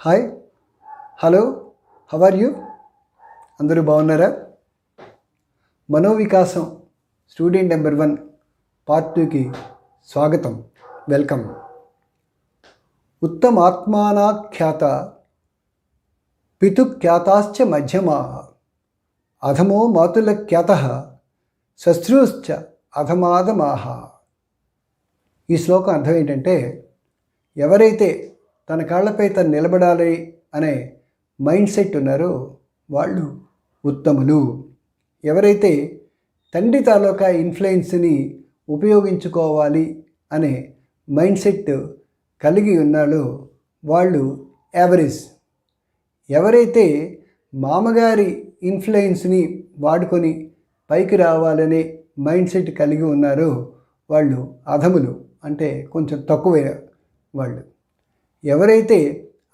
Hi, hello, how are you? అందరూ బాగున్నారా? మనోవికాసం student number 1 part 2కి స్వాగతం, వెల్కమ్. ఉత్తమాత్మానాఖ్యాత పితుఖ్యాతాశ్చ మధ్యమా అధమో మాతులఖ్యాతః శశ్రూశ్చ అధమాధమాః. ఈ శ్లోకం అర్థం ఏంటంటే, ఎవరైతే తన కాళ్ళపై తను నిలబడాలి అనే మైండ్ సెట్ ఉన్నారో వాళ్ళు ఉత్తములు. ఎవరైతే తండ్రి తాలూకా ఇన్ఫ్లుయెన్స్ని ఉపయోగించుకోవాలి అనే మైండ్ సెట్ కలిగి ఉన్నారో వాళ్ళు యావరేజ్. ఎవరైతే మామగారి ఇన్ఫ్లుయెన్స్ని వాడుకొని పైకి రావాలనే మైండ్ సెట్ కలిగి ఉన్నారో వాళ్ళు అధములు, అంటే కొంచెం తక్కువ వాళ్ళు. ఎవరైతే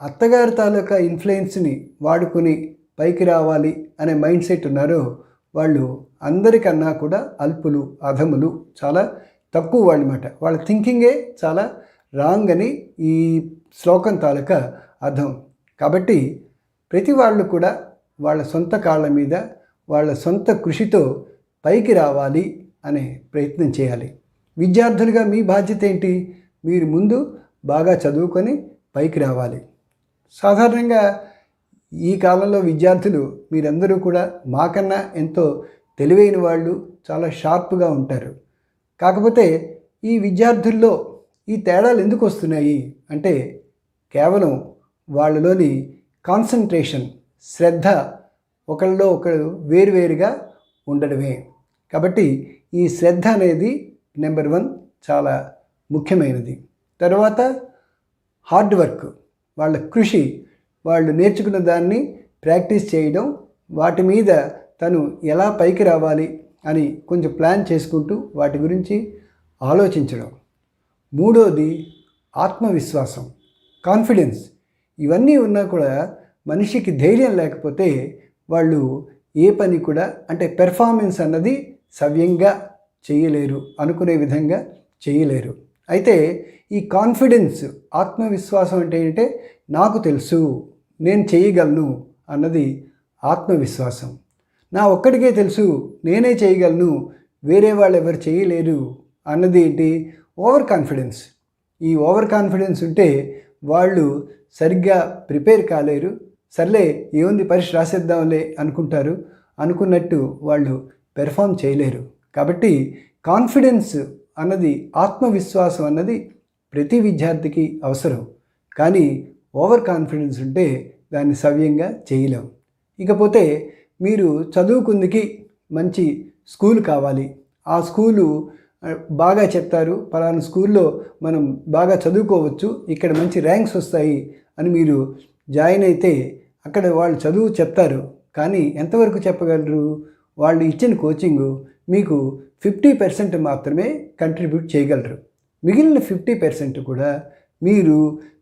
అత్తగారి తాలూకా ఇన్ఫ్లుయెన్స్ని వాడుకొని పైకి రావాలి అనే మైండ్ సెట్ ఉన్నారో వాళ్ళు అందరికన్నా కూడా అల్పులు, అధములు, చాలా తక్కువ వాళ్ళు అన్నమాట. వాళ్ళ థింకింగే చాలా రాంగ్ అని ఈ శ్లోకం తాలూకా అర్థం. కాబట్టి ప్రతి వాళ్ళు కూడా వాళ్ళ సొంత కాళ్ళ మీద వాళ్ళ సొంత కృషితో పైకి రావాలి అనే ప్రయత్నం చేయాలి. విద్యార్థులుగా మీ బాధ్యత ఏంటి? మీరు ముందు బాగా చదువుకొని పైకి రావాలి. సాధారణంగా ఈ కాలంలో విద్యార్థులు మీరందరూ కూడా మాకన్నా ఎంతో తెలివైన వాళ్ళు, చాలా షార్ప్గా ఉంటారు. కాకపోతే ఈ విద్యార్థుల్లో ఈ తేడాలు ఎందుకు వస్తున్నాయి అంటే కేవలం వాళ్ళలోని కాన్సన్ట్రేషన్, శ్రద్ధ ఒకళ్ళలో ఒకళ్ళు వేరువేరుగా ఉండడమే. కాబట్టి ఈ శ్రద్ధ అనేది నెంబర్ 1 చాలా ముఖ్యమైనది. తర్వాత హార్డ్ వర్క్, వాళ్ళ కృషి, వాళ్ళు నేర్చుకున్న దాన్ని ప్రాక్టీస్ చేయడం, వాటి మీద తను ఎలా పైకి రావాలి అని కొంచెం ప్లాన్ చేసుకుంటూ వాటి గురించి ఆలోచించడం. మూడోది ఆత్మవిశ్వాసం, కాన్ఫిడెన్స్. ఇవన్నీ ఉన్నా కూడా మనిషికి ధైర్యం లేకపోతే వాళ్ళు ఏ పని కూడా, అంటే పెర్ఫార్మెన్స్ అన్నది సవ్యంగా చేయలేరు, అనుకునే విధంగా చేయలేరు. అయితే ఈ కాన్ఫిడెన్స్, ఆత్మవిశ్వాసం అంటే ఏంటంటే నాకు తెలుసు, నేను చేయగలను అన్నది ఆత్మవిశ్వాసం. నా ఒక్కడికే తెలుసు, నేనే చేయగలను, వేరే వాళ్ళు ఎవరు చేయలేరు అన్నది ఏంటి? Over confidence. ఈ ఓవర్ కాన్ఫిడెన్స్ ఉంటే వాళ్ళు సరిగ్గా ప్రిపేర్ కాలేరు. సర్లే ఏముంది పరీక్ష రాసేద్దాంలే అనుకుంటారు, అనుకున్నట్టు వాళ్ళు పెర్ఫామ్ చేయలేరు. కాబట్టి కాన్ఫిడెన్స్ అన్నది, ఆత్మవిశ్వాసం అన్నది ప్రతి విద్యార్థికి అవసరం. కానీ ఓవర్ కాన్ఫిడెన్స్ ఉంటే దాన్ని సవ్యంగా చేయలేం. ఇకపోతే మీరు చదువుకుందికి మంచి స్కూల్ కావాలి, ఆ స్కూలు బాగా చెప్తారు, పలానా స్కూల్లో మనం బాగా చదువుకోవచ్చు, ఇక్కడ మంచి ర్యాంక్స్ వస్తాయి అని మీరు జాయిన్ అయితే అక్కడ వాళ్ళు చదువు చెప్తారు. కానీ ఎంతవరకు చెప్పగలరు? వాళ్ళు ఇచ్చిన కోచింగు మీకు 50% మాత్రమే కంట్రిబ్యూట్ చేయగలరు. మిగిలిన 50% కూడా మీరు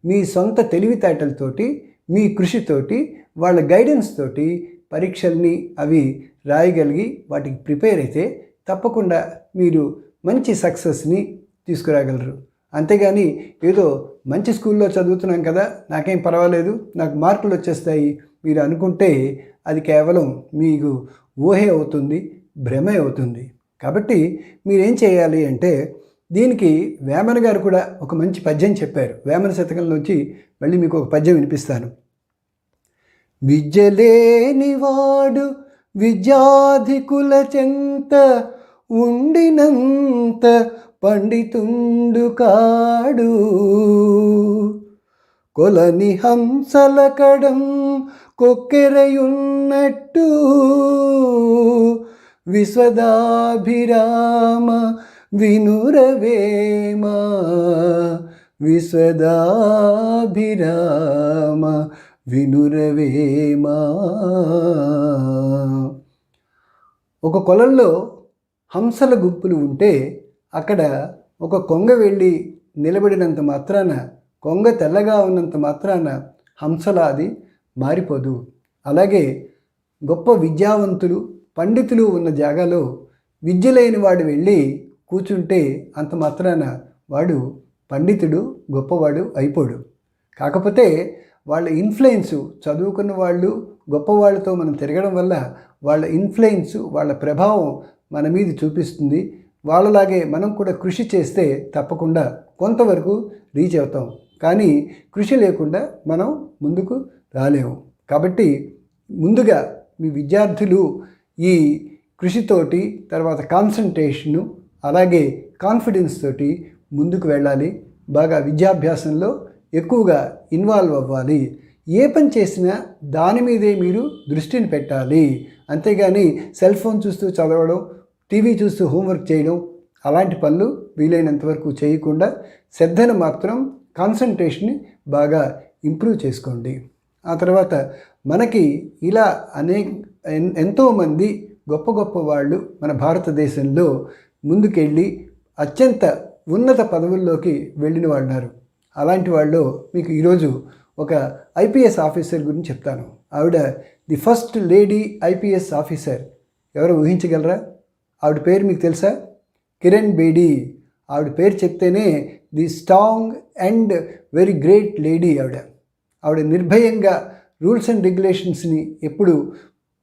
మీ సొంత తెలివితేటలతోటి, మీ కృషితోటి, వాళ్ళ గైడెన్స్ తోటి పరీక్షల్ని అవి రాయగలిగి వాటికి ప్రిపేర్ అయితే తప్పకుండా మీరు మంచి సక్సెస్ని తీసుకురాగలరు. అంతేగాని ఏదో మంచి స్కూల్లో చదువుతున్నాం కదా, నాకేం పర్వాలేదు, నాకు మార్కులు వచ్చేస్తాయి మీరు అనుకుంటే అది కేవలం మీకు ఊహే అవుతుంది, భ్రమే అవుతుంది. కాబట్టి మీరేం చేయాలి అంటే, దీనికి వేమన గారు కూడా ఒక మంచి పద్యం చెప్పారు. వేమన శతకంలోంచి మళ్ళీ మీకు ఒక పద్యం వినిపిస్తాను. విద్యలేనివాడు విద్యాధికుల చెంత ఉండినంత పండితుండు కాడు, కొలని హంసల కడం కొక్కెరయున్నట్టు విశ్వదాభిరామ వినురవేమా, విశ్వదాభిరామ వినురవేమా. ఒక కొలంలో హంసల గుంపులు ఉంటే అక్కడ ఒక కొంగ వెళ్ళి నిలబడినంత మాత్రాన, కొంగ తెల్లగా ఉన్నంత మాత్రాన హంసలా అది మారిపోదు. అలాగే గొప్ప విద్యావంతులు, పండితులు ఉన్న జాగాలో విద్య లేని వాడు వెళ్ళి కూర్చుంటే అంత మాత్రాన వాడు పండితుడు, గొప్పవాడు అయిపోడు. కాకపోతే వాళ్ళ ఇన్ఫ్లుయెన్సు, చదువుకున్న వాళ్ళు గొప్పవాళ్ళతో మనం తిరగడం వల్ల వాళ్ళ ఇన్ఫ్లుయెన్సు, వాళ్ళ ప్రభావం మన మీద చూపిస్తుంది. వాళ్ళలాగే మనం కూడా కృషి చేస్తే తప్పకుండా కొంతవరకు రీచ్ అవుతాం. కానీ కృషి లేకుండా మనం ముందుకు రాలేము. కాబట్టి ముందుగా మీ విద్యార్థులు ఈ కృషితోటి, తర్వాత కాన్సంట్రేషను, అలాగే కాన్ఫిడెన్స్ తోటి ముందుకు వెళ్ళాలి. బాగా విద్యాభ్యాసంలో ఎక్కువగా ఇన్వాల్వ్ అవ్వాలి. ఏ పని చేసినా దాని మీదే మీరు దృష్టిని పెట్టాలి. అంతేగాని సెల్ ఫోన్ చూస్తూ చదవడం, టీవీ చూస్తూ హోంవర్క్ చేయడం అలాంటి పనులు వీలైనంత వరకు చేయకుండా శ్రద్ధను మాత్రం, కాన్సంట్రేషన్ని బాగా ఇంప్రూవ్ చేసుకోండి. ఆ తర్వాత మనకి ఇలా ఎంతోమంది గొప్ప గొప్ప వాళ్ళు మన భారతదేశంలో ముందుకెళ్ళి అత్యంత ఉన్నత పదవుల్లోకి వెళ్ళిన వాళ్ళు ఉన్నారు. అలాంటి వాళ్ళు మీకు ఈరోజు ఒక ఐపీఎస్ ఆఫీసర్ గురించి చెప్తాను. ఆవిడ the first lady IPS officer. ఎవరో ఊహించగలరా? ఆవిడ పేరు మీకు తెలుసా? కిరణ్ బేడీ. ఆవిడ పేరు చెప్తేనే the strong and very great lady. ఆవిడ నిర్భయంగా రూల్స్ అండ్ రెగ్యులేషన్స్ని ఎప్పుడు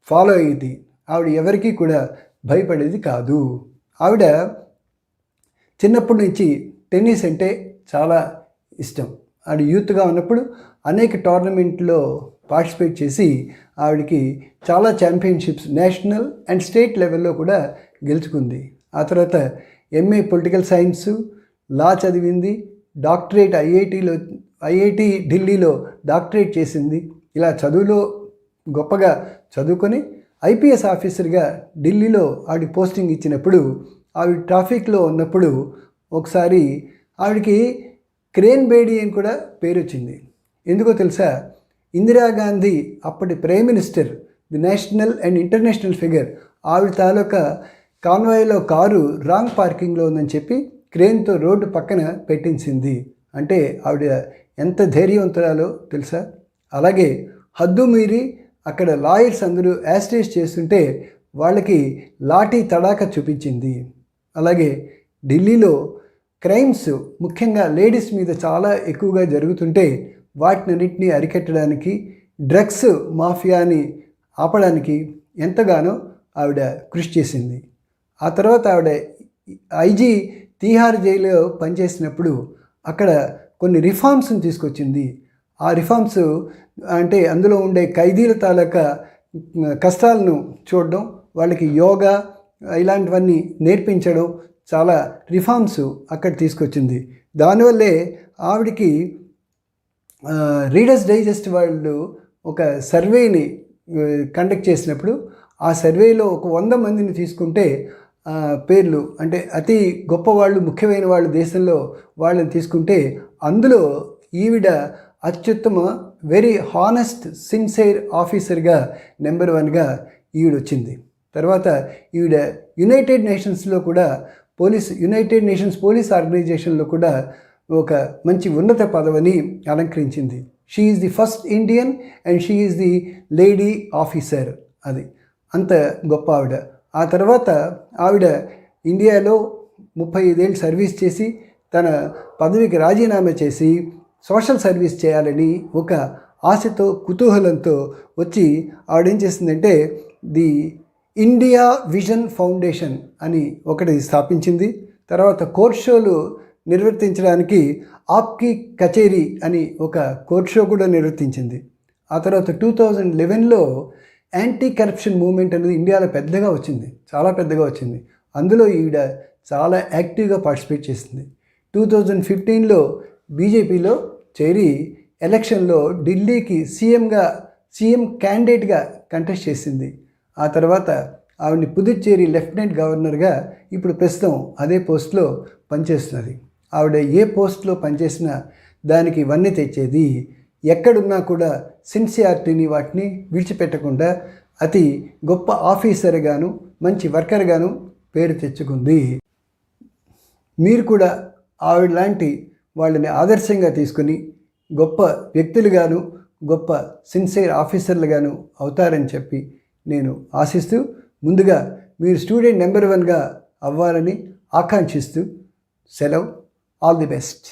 ఫాలో అయ్యేది. ఆవిడ ఎవరికీ కూడా భయపడేది కాదు. ఆవిడ చిన్నప్పటి నుంచి టెన్నిస్ అంటే చాలా ఇష్టం. ఆవిడ యూత్గా ఉన్నప్పుడు అనేక టోర్నమెంట్లో పార్టిసిపేట్ చేసి ఆవిడకి చాలా ఛాంపియన్షిప్స్ నేషనల్ అండ్ స్టేట్ లెవెల్లో కూడా గెలుచుకుంది. ఆ తర్వాత ఎంఏ పొలిటికల్ సైన్సు, లా చదివింది. డాక్టరేట్ ఐఐటి ఢిల్లీలో డాక్టరేట్ చేసింది. ఇలా చదువులో గొప్పగా చదువుకొని ఐపీఎస్ ఆఫీసర్గా ఢిల్లీలో ఆవిడ పోస్టింగ్ ఇచ్చినప్పుడు, ఆవిడ ట్రాఫిక్లో ఉన్నప్పుడు ఒకసారి ఆవిడకి క్రేన్ బేడీ అని కూడా పేరు వచ్చింది. ఎందుకో తెలుసా? ఇందిరాగాంధీ అప్పటి prime minister, the national and international figure, ఆవిడ తాలూకా కాన్వాయ్లో కారు రాంగ్ పార్కింగ్లో ఉందని చెప్పి క్రేన్తో రోడ్డు పక్కన పెట్టించింది. అంటే ఆవిడ ఎంత ధైర్యవంతురాలో తెలుసా? అలాగే హద్దు మీరి అక్కడ లాయర్స్ అందరూ యాస్టేజ్ చేస్తుంటే వాళ్ళకి లాఠీ తడాక చూపించింది. అలాగే ఢిల్లీలో క్రైమ్స్ ముఖ్యంగా లేడీస్ మీద చాలా ఎక్కువగా జరుగుతుంటే వాటినన్నింటినీ అరికట్టడానికి, డ్రగ్స్ మాఫియాని ఆపడానికి ఎంతగానో ఆవిడ కృషి చేసింది. ఆ తర్వాత ఆవిడ ఐజీ తీహార్ జైల్లో పనిచేసినప్పుడు అక్కడ కొన్ని రిఫార్మ్స్ని తీసుకొచ్చింది. ఆ రిఫార్మ్స్ అంటే అందులో ఉండే ఖైదీల తాలూకా కష్టాలను చూడడం, వాళ్ళకి యోగా ఇలాంటివన్నీ నేర్పించడం, చాలా రిఫార్మ్స్ అక్కడ తీసుకొచ్చింది. దానివల్లే ఆవిడికి రీడర్స్ డైజెస్ట్ వాళ్ళు ఒక సర్వేని కండక్ట్ చేసినప్పుడు ఆ సర్వేలో ఒక 100 మందిని తీసుకుంటే పేర్లు అంటే అతి గొప్పవాళ్ళు, ముఖ్యమైన వాళ్ళు దేశంలో వాళ్ళని తీసుకుంటే అందులో ఈవిడ అత్యుత్తమ వెరీ హానెస్ట్ సిన్సియర్ ఆఫీసర్గా నెంబర్ 1గా ఈవిడ వచ్చింది. తర్వాత ఈవిడ యునైటెడ్ నేషన్స్లో కూడా యునైటెడ్ నేషన్స్ పోలీస్ ఆర్గనైజేషన్లో కూడా ఒక మంచి ఉన్నత పదవిని అలంకరించింది. She is the first Indian and she is the lady officer. అది అంత గొప్ప ఆవిడ. ఆ తర్వాత ఆవిడ ఇండియాలో 35 ఏళ్ళు సర్వీస్ చేసి తన పదవికి రాజీనామా చేసి సోషల్ సర్వీస్ చేయాలని ఒక ఆశతో, కుతూహలంతో వచ్చి ఆవిడేం చేసిందంటే ది ఇండియా విజన్ ఫౌండేషన్ అని ఒకటి స్థాపించింది. తర్వాత కోర్ట్ షోలు నిర్వర్తించడానికి ఆప్కి కచేరీ అని ఒక కోర్ట్ షో కూడా నిర్వర్తించింది. ఆ తర్వాత 2011లో యాంటీ కరప్షన్ మూవ్మెంట్ అనేది ఇండియాలో పెద్దగా వచ్చింది, చాలా పెద్దగా వచ్చింది. అందులో ఈవిడ చాలా యాక్టివ్గా పార్టిసిపేట్ చేసింది. 2015లో బీజేపీలో చేరి ఎలక్షన్లో ఢిల్లీకి సీఎం క్యాండిడేట్గా కంటెస్ట్ చేసింది. ఆ తర్వాత ఆవిడని పుదుచ్చేరి లెఫ్టినెంట్ గవర్నర్గా ఇప్పుడు ప్రస్తుతం అదే పోస్ట్లో పనిచేస్తున్నది. ఆవిడ ఏ పోస్ట్లో పనిచేసినా దానికి వన్నె తెచ్చేది. ఎక్కడున్నా కూడా సిన్సియారిటీని వాటిని విడిచిపెట్టకుండా అతి గొప్ప ఆఫీసర్గాను, మంచి వర్కర్గాను పేరు తెచ్చుకుంది. మీరు కూడా ఆవిడ లాంటి వాళ్ళని ఆదర్శంగా తీసుకుని గొప్ప వ్యక్తులుగాను, గొప్ప సిన్సియర్ ఆఫీసర్లుగాను అవుతారని చెప్పి నేను ఆశిస్తూ, ముందుగా మీరు స్టూడెంట్ నెంబర్ 1గా అవ్వాలని ఆకాంక్షిస్తూ సెలవు. All the best.